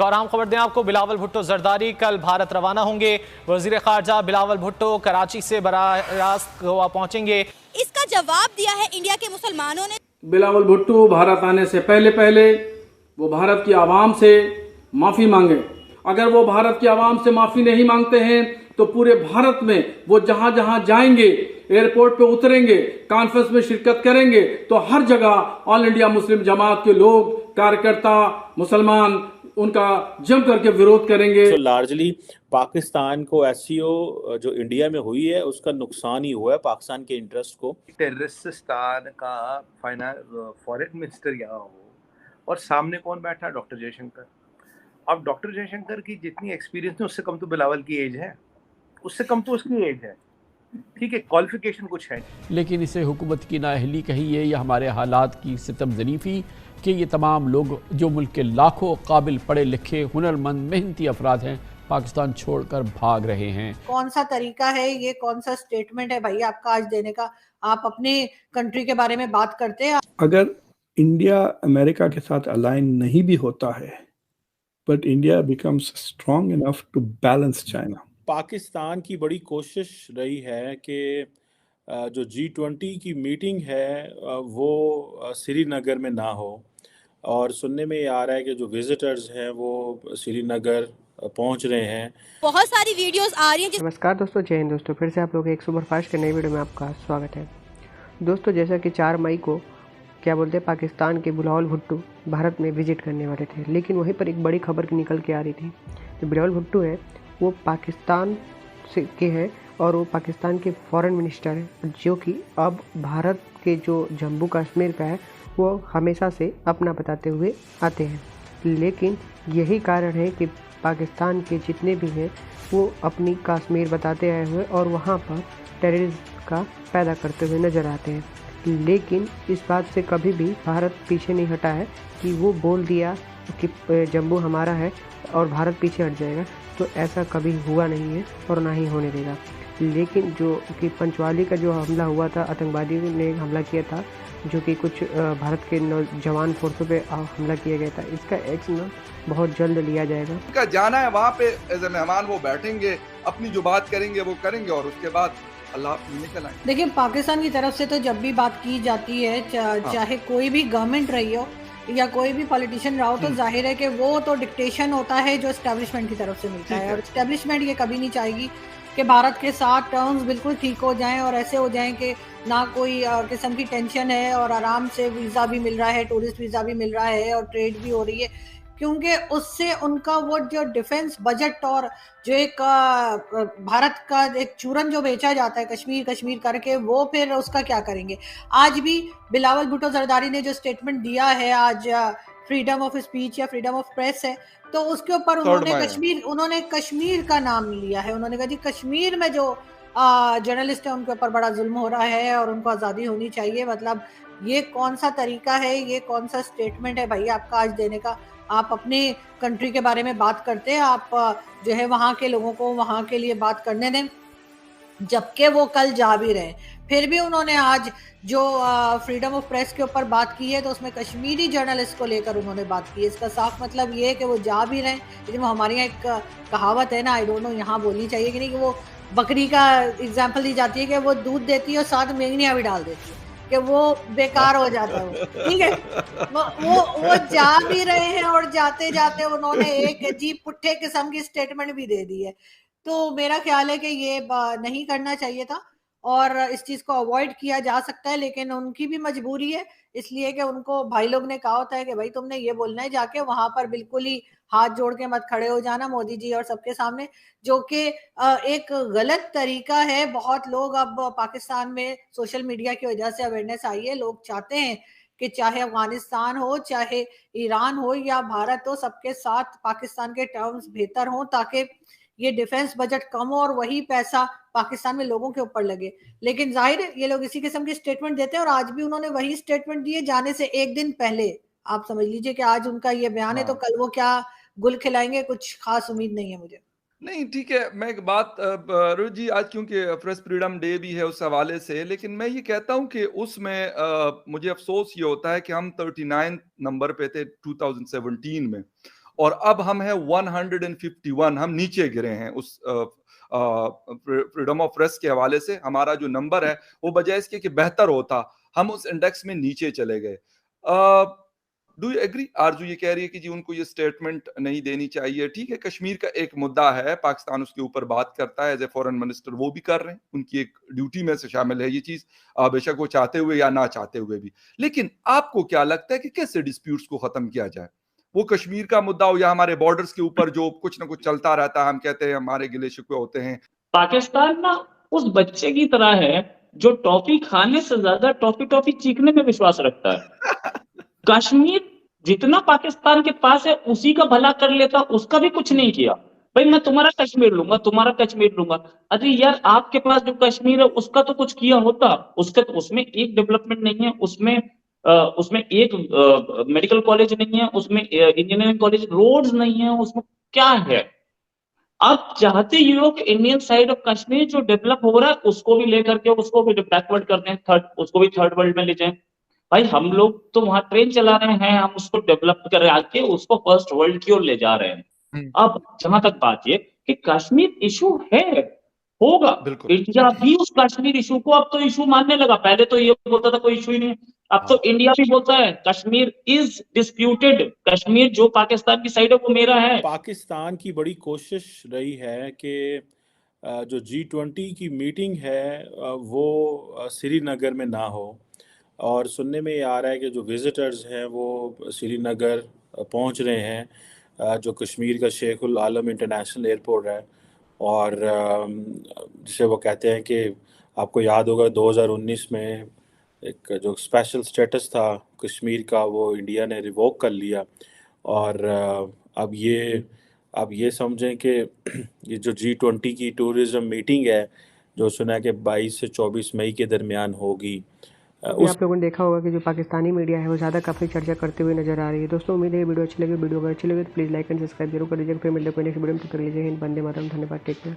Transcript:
और अहम खबर दें आपको, बिलावल भुट्टो जरदारी कल भारत रवाना होंगे। वजीर खारजा बिलावल भुट्टो कराची से बराह रास्त गोवा पहुंचेंगे। इसका जवाब दिया है इंडिया के मुसलमानों ने। बिलावल भुट्टो भारत आने से पहले पहले वो भारत की आवाम से माफी मांगे। अगर वो भारत की आवाम से माफी नहीं मांगते हैं तो पूरे भारत में वो जहां जहां जाएंगे, एयरपोर्ट पे उतरेंगे, कॉन्फ्रेंस में शिरकत करेंगे, तो हर जगह ऑल इंडिया मुस्लिम जमात के लोग, कार्यकर्ता, मुसलमान उनका जम करके विरोध करेंगे। तो लार्जली पाकिस्तान को एससीओ जो इंडिया में हुई है उसका नुकसान ही हुआ है पाकिस्तान के इंटरेस्ट को। टेररिस्तान का फॉरेन मिनिस्टर यहाँ हो और सामने कौन बैठा है? डॉक्टर जयशंकर। अब डॉक्टर जयशंकर की जितनी एक्सपीरियंस है उससे कम तो बिलावल की एज है, उससे कम तो उसकी एज है, ठीक है, क्वालिफिकेशन कुछ है। लेकिन इसे हुकूमत की नाअहली कही है या हमारे हालात की सितम ज़रीफ़ी कि ये तमाम लोग जो मुल्क के लाखों काबिल पढ़े लिखे हुनरमंद मेहनती अफराद हैं पाकिस्तान छोड़कर भाग रहे हैं। कौन सा तरीका है ये, कौन सा स्टेटमेंट है भाई आपका आज देने का? आप अपने कंट्री के बारे में बात करते हैं। अगर इंडिया अमेरिका के साथ अलाइन नहीं भी होता है, but India becomes strong enough to balance China. Pakistan की बड़ी कोशिश रही है कि जो G20 की मीटिंग है वो श्रीनगर में ना हो, और सुनने में ये आ रहा है कि जो विजिटर्स हैं वो श्रीनगर पहुंच रहे हैं। बहुत सारी वीडियोस आ रही हैं। नमस्कार दोस्तों, जय हिंद दोस्तों। फिर से आप लोग एक सुपरफास्ट के नई वीडियो में आपका स्वागत है। दोस्तों, जैसा कि 4 मई को पाकिस्तान के बिलावल भुट्टो भारत में विजिट करने वाले थे, लेकिन वहीं पर एक बड़ी खबर निकल के आ रही थी। जो बिलावल भुट्टो है वो पाकिस्तान से के हैं और वो पाकिस्तान के फॉरेन मिनिस्टर हैं, जो कि अब भारत के जो जम्मू कश्मीर का है वो हमेशा से अपना बताते हुए आते हैं। लेकिन यही कारण है कि पाकिस्तान के जितने भी हैं वो अपनी कश्मीर बताते आए हुए और वहाँ पर टेररिज्म का पैदा करते हुए नज़र आते हैं। लेकिन इस बात से कभी भी भारत पीछे नहीं हटा है कि वो बोल दिया कि जम्मू हमारा है और भारत पीछे हट जाएगा, तो ऐसा कभी हुआ नहीं है और ना ही होने देगा। लेकिन जो कि पंचवाली का जो हमला हुआ था, आतंकवादी ने हमला किया था, जो कि कुछ भारत के जवान फोर्सों पे हमला किया गया था, इसका एक्शन बहुत जल्द लिया जाएगा। उनका जाना है वहाँ पे एज ए मेहमान, वो बैठेंगे, अपनी जो बात करेंगे वो करेंगे और उसके बाद अल्लाह निकल आएंगे। देखिए, पाकिस्तान की तरफ से तो जब भी बात की जाती है, चाहे कोई भी गवर्नमेंट रही हो या कोई भी पॉलिटिशियन रहा हो, तो जाहिर है कि वो तो डिक्टेशन होता है जो एस्टेब्लिशमेंट की तरफ से मिलता है। और एस्टेब्लिशमेंट ये कभी नहीं चाहेगी कि भारत के साथ टर्म्स बिल्कुल ठीक हो जाएं और ऐसे हो जाएं कि ना कोई किस्म की टेंशन है और आराम से वीज़ा भी मिल रहा है, टूरिस्ट वीज़ा भी मिल रहा है और ट्रेड भी हो रही है, क्योंकि उससे उनका वो जो डिफेंस बजट और जो एक भारत का एक चूरन जो बेचा जाता है कश्मीर कश्मीर करके, वो फिर उसका क्या करेंगे? आज भी बिलावल भुट्टो जरदारी ने जो स्टेटमेंट दिया है आज, फ्रीडम ऑफ स्पीच या फ्रीडम ऑफ प्रेस है, तो उसके ऊपर उन्होंने कश्मीर का नाम लिया है। उन्होंने कहा जी कश्मीर में जो जर्नलिस्ट है उनके ऊपर बड़ा जुल्म हो रहा है और उनको आज़ादी होनी चाहिए। मतलब ये कौन सा तरीका है, ये कौन सा स्टेटमेंट है भाई आपका आज देने का? आप अपने कंट्री के बारे में बात करते हैं, आप जो है वहाँ के लोगों को वहाँ के लिए बात करने दें, जबकि वो कल जा भी रहे। फिर भी उन्होंने आज जो फ्रीडम ऑफ प्रेस के ऊपर बात की है तो उसमें कश्मीरी जर्नलिस्ट को लेकर उन्होंने बात की है। इसका साफ मतलब ये है कि वो जा भी रहे हैं, लेकिन वो हमारे यहाँ एक कहावत है ना, आई डोंट नो यहाँ बोलनी चाहिए कि नहीं, कि वो बकरी का एग्जाम्पल दी जाती है कि वो दूध देती है और साथ मेंगनियाँ भी डाल देती है कि वो बेकार हो जाता है, ठीक है। वो जा भी रहे हैं और जाते जाते उन्होंने एक अजीब पुट्ठे किस्म की स्टेटमेंट भी दे दी है। तो मेरा ख्याल है कि ये नहीं करना चाहिए था और इस चीज को अवॉइड किया जा सकता है, लेकिन उनकी भी मजबूरी है, इसलिए कि उनको भाई लोग ने कहा होता है कि भाई तुमने ये बोलना है, जाके वहां पर बिल्कुल ही हाथ जोड़ के मत खड़े हो जाना मोदी जी और सबके सामने, जो कि एक गलत तरीका है। बहुत लोग अब पाकिस्तान में सोशल मीडिया की वजह से अवेयरनेस आई है, लोग चाहते हैं कि चाहे अफगानिस्तान हो, चाहे ईरान हो या भारत हो, सबके साथ पाकिस्तान के टर्म्स बेहतर हों ताकि ये डिफेंस बजट कम हो और वही पैसा पाकिस्तान में लोगों के ऊपर लगे। लेकिन जाहिर है ये लोग इसी किस्म की स्टेटमेंट देते हैं और आज भी उन्होंने वही स्टेटमेंट दिए जाने से एक दिन पहले। आप समझ लीजिए कि आज उनका ये बयान है, तो कल वो क्या गुल खिलाएंगे, कुछ खास उम्मीद नहीं है मुझे। नहीं, ठीक है, मैं एक बात रोहित जी, आज क्योंकि प्रेस फ्रीडम डे भी है उस हवाले से, लेकिन मैं ये कहता हूं कि उसमें मुझे अफसोस ये होता है कि हम 39 नंबर पे थे 2017 में और अब हम हैं 151, हम नीचे गिरे हैं उस फ्रीडम ऑफ प्रेस के हवाले से। हमारा जो नंबर है वो बजाय इसके कि बेहतर होता, हम उस इंडेक्स में नीचे चले गए। Do you agree? आरजू ये कह रही है कि जी उनको ये स्टेटमेंट नहीं देनी चाहिए। ठीक है, कश्मीर का एक मुद्दा है, पाकिस्तान उसके ऊपर बात करता है, एज ए फॉरेन मिनिस्टर वो भी कर रहे हैं, उनकी एक ड्यूटी में से शामिल है ये चीज, बेशक वो चाहते हुए या ना चाहते हुए भी। लेकिन आपको क्या लगता है कि कैसे डिस्प्यूट्स को खत्म किया जाए? वो कश्मीर का मुद्दा हो या हमारे बॉर्डर्स के ऊपर जो कुछ ना कुछ चलता रहता है, हम कहते हैं हमारे गिले शिकवे होते हैं। पाकिस्तान ना उस बच्चे की तरह है जो टॉफी खाने से ज्यादा टॉफी चीखने में विश्वास रखता है। कश्मीर जितना पाकिस्तान के पास है उसी का भला कर लेता, उसका भी कुछ नहीं किया। भाई मैं तुम्हारा कश्मीर लूंगा, तुम्हारा कश्मीर लूंगा। अरे यार आपके पास जो कश्मीर है उसका तो कुछ किया होता, उसका तो उसमें एक डेवलपमेंट नहीं है, उसमें एक मेडिकल कॉलेज नहीं है, उसमें इंजीनियरिंग कॉलेज, रोड्स नहीं है, उसमें क्या है? अब चाहते ये लोग इंडियन साइड ऑफ कश्मीर जो डेवलप हो रहा है उसको भी लेकर के उसको भी बैकवर्ड कर दें, उसको भी थर्ड वर्ल्ड में ले जाएं। भाई हम लोग तो वहां ट्रेन चला रहे हैं, हम उसको डेवलप कर आके उसको फर्स्ट वर्ल्ड की ओर ले जा रहे हैं। अब जहां तक बात ये कि कश्मीर इशू है, होगा, इंडिया भी उस कश्मीर इशू को अब तो इशू मानने लगा। पहले तो ये बोलता था कोई इशू ही नहीं, अब तो इंडिया भी बोलता है कश्मीर इज डिस्प्यूटेड, कश्मीर जो पाकिस्तान की साइड है वो मेरा है। पाकिस्तान की बड़ी कोशिश रही है कि जो G20 की मीटिंग है वो श्रीनगर में ना हो, और सुनने में ये आ रहा है कि जो विजिटर्स हैं वो श्रीनगर पहुंच रहे हैं, जो कश्मीर का शेखुल आलम इंटरनेशनल एयरपोर्ट है, और जिसे वो कहते हैं कि आपको याद होगा 2019 में एक जो स्पेशल स्टेटस था कश्मीर का वो इंडिया ने रिवोक कर लिया। और अब ये समझें कि ये जो G20 की टूरिज़्म मीटिंग है जो सुना है कि 22 से 24 मई के दरमियान होगी। आप लोगों ने देखा होगा कि जो पाकिस्तानी मीडिया है वो ज़्यादा काफ़ी चर्चा करते हुए नजर आ रही है। दोस्तों उम्मीद है वीडियो अच्छी लगी, वीडियो अगर अच्छी लगी तो प्लीज़ लाइक एंड सब्सक्राइब जरूर कर दीजिएगा। फिर मिलते हैं नेक्स्ट वीडियो में, तब तक के लिए जय हिंद, वंदे मातरम, धन्यवाद, टेक केयर।